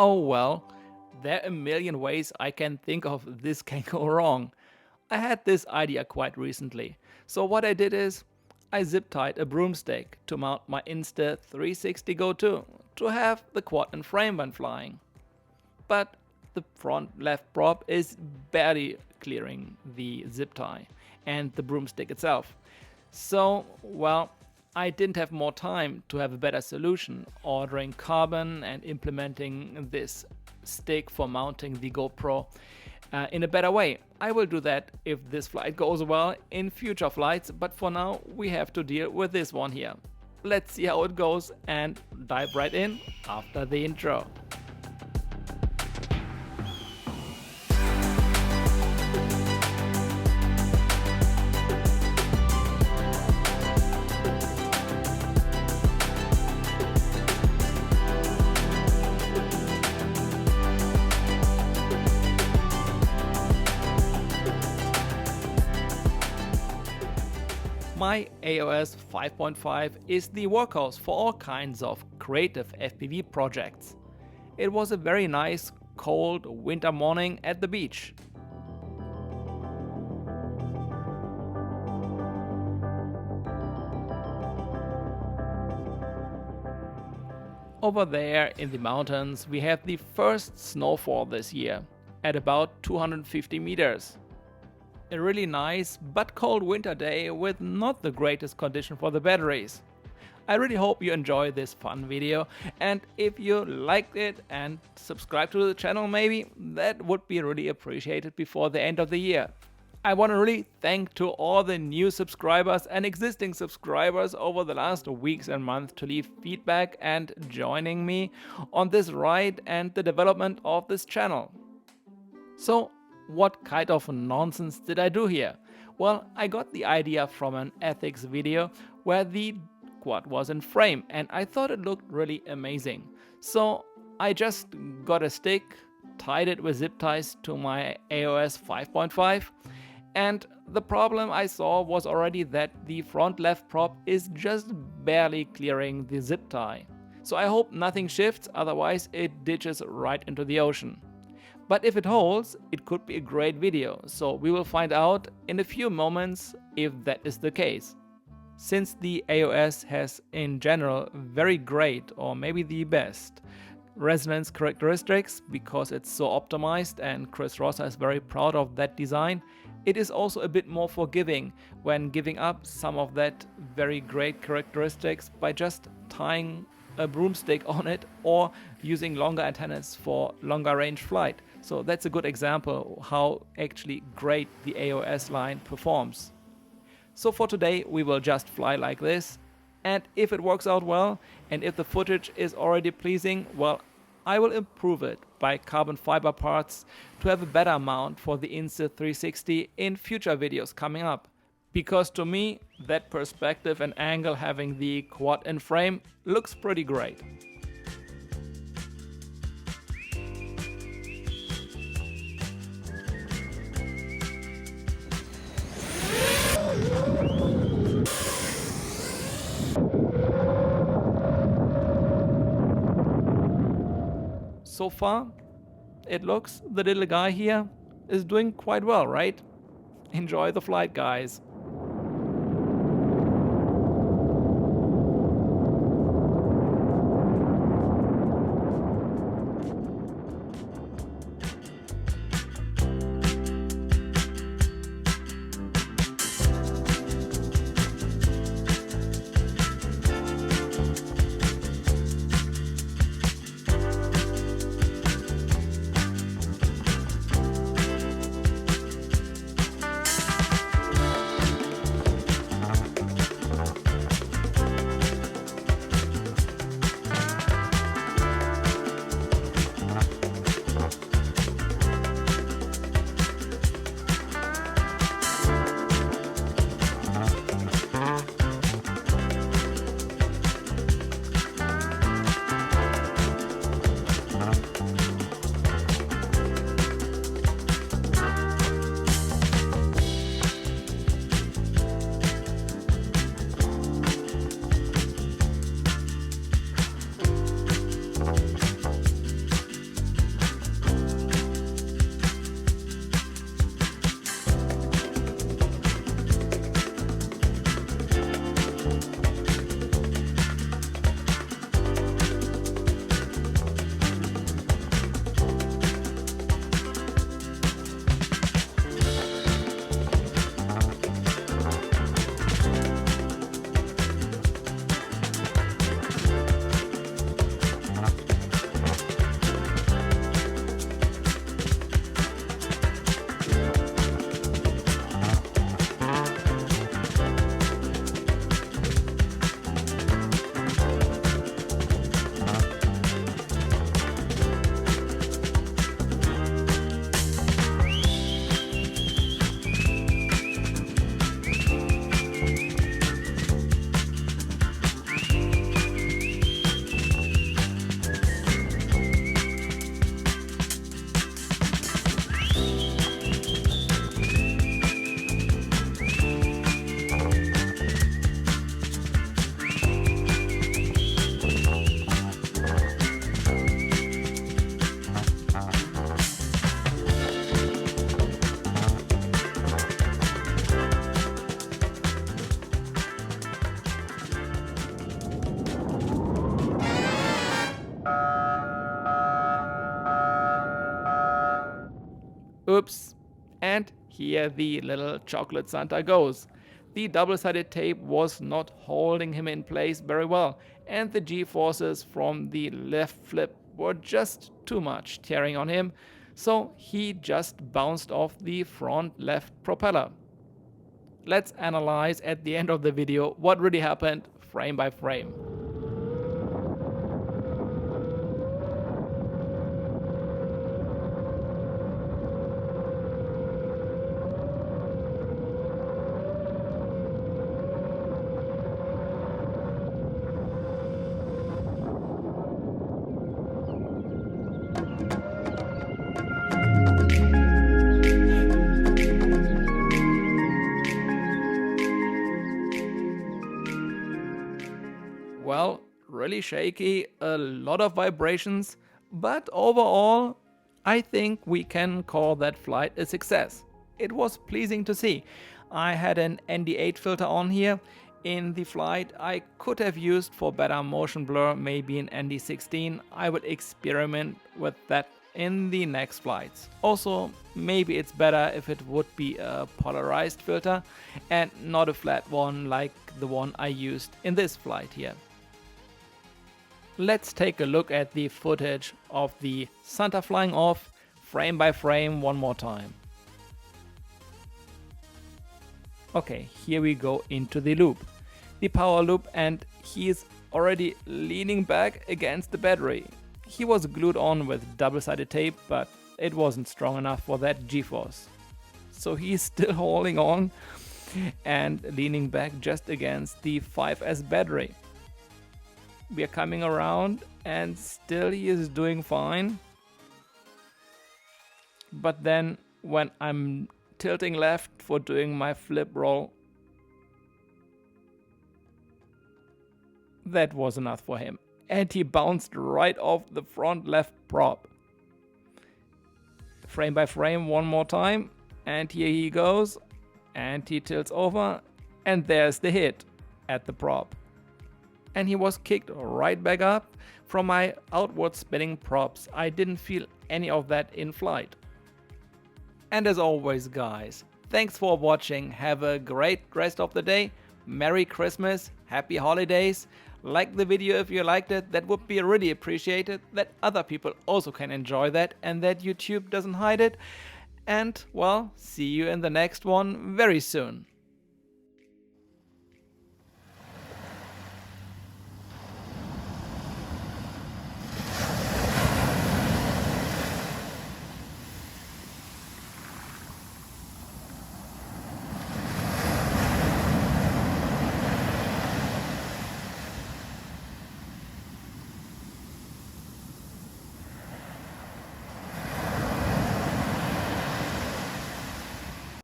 Oh well, there are a million ways I can think of this can go wrong. I had this idea quite recently. So what I did is, I zip tied a broomstick to mount my Insta360 GO to have the quad and frame when flying. But the front left prop is barely clearing the zip tie and the broomstick itself. So, well, I didn't have more time to have a better solution, ordering carbon and implementing this stick for mounting the GoPro in a better way. I will do that if this flight goes well in future flights, but for now we have to deal with this one here. Let's see how it goes and dive right in after the intro. My AOS 5.5 is the workhorse for all kinds of creative FPV projects. It was a very nice, cold winter morning at the beach. Over there in the mountains we have the first snowfall this year, at about 250 meters. A really nice but cold winter day with not the greatest condition for the batteries. I really hope you enjoy this fun video, and if you liked it and subscribe to the channel maybe, that would be really appreciated before the end of the year. I want to really thank to all the new subscribers and existing subscribers over the last weeks and months to leave feedback and joining me on this ride and the development of this channel. So, what kind of nonsense did I do here? Well, I got the idea from an ethics video where the quad was in frame and I thought it looked really amazing. So I just got a stick, tied it with zip ties to my AOS 5.5, and the problem I saw was already that the front left prop is just barely clearing the zip tie. So I hope nothing shifts, otherwise it ditches right into the ocean. But if it holds, it could be a great video, so we will find out in a few moments if that is the case. Since the AOS has in general very great, or maybe the best, resonance characteristics because it's so optimized and Chris Rossa is very proud of that design, it is also a bit more forgiving when giving up some of that very great characteristics by just tying a broomstick on it or using longer antennas for longer range flight. So that's a good example how actually great the AOS line performs. So for today we will just fly like this, and if it works out well and if the footage is already pleasing, well, I will improve it by carbon fiber parts to have a better mount for the Insta360 in future videos coming up. Because to me, that perspective and angle having the quad in frame looks pretty great. So far, it looks the little guy here is doing quite well, right? Enjoy the flight, guys. Whoops. And here the little chocolate Santa goes. The double-sided tape was not holding him in place very well, and the G-forces from the left flip were just too much tearing on him, so he just bounced off the front left propeller. Let's analyze at the end of the video what really happened frame by frame. Well, really shaky, a lot of vibrations, but overall, I think we can call that flight a success. It was pleasing to see. I had an ND8 filter on here. In the flight, I could have used for better motion blur maybe an ND16. I would experiment with that in the next flights. Also, maybe it's better if it would be a polarized filter and not a flat one like the one I used in this flight here. Let's take a look at the footage of the Santa flying off frame by frame one more time. Okay, here we go into the loop, the power loop, and he's already leaning back against the battery. He was glued on with double-sided tape, but it wasn't strong enough for that G-force. So he's still holding on and leaning back just against the 5S battery. We are coming around and still he is doing fine. But then when I'm tilting left for doing my flip roll, that was enough for him. And he bounced right off the front left prop. Frame by frame one more time. And here he goes. And he tilts over. And there's the hit at the prop. And he was kicked right back up from my outward spinning props. I didn't feel any of that in flight. And as always, guys, thanks for watching. Have a great rest of the day. Merry Christmas, happy holidays. Like the video if you liked it, that would be really appreciated, that other people also can enjoy that and that YouTube doesn't hide it. And well, see you in the next one very soon.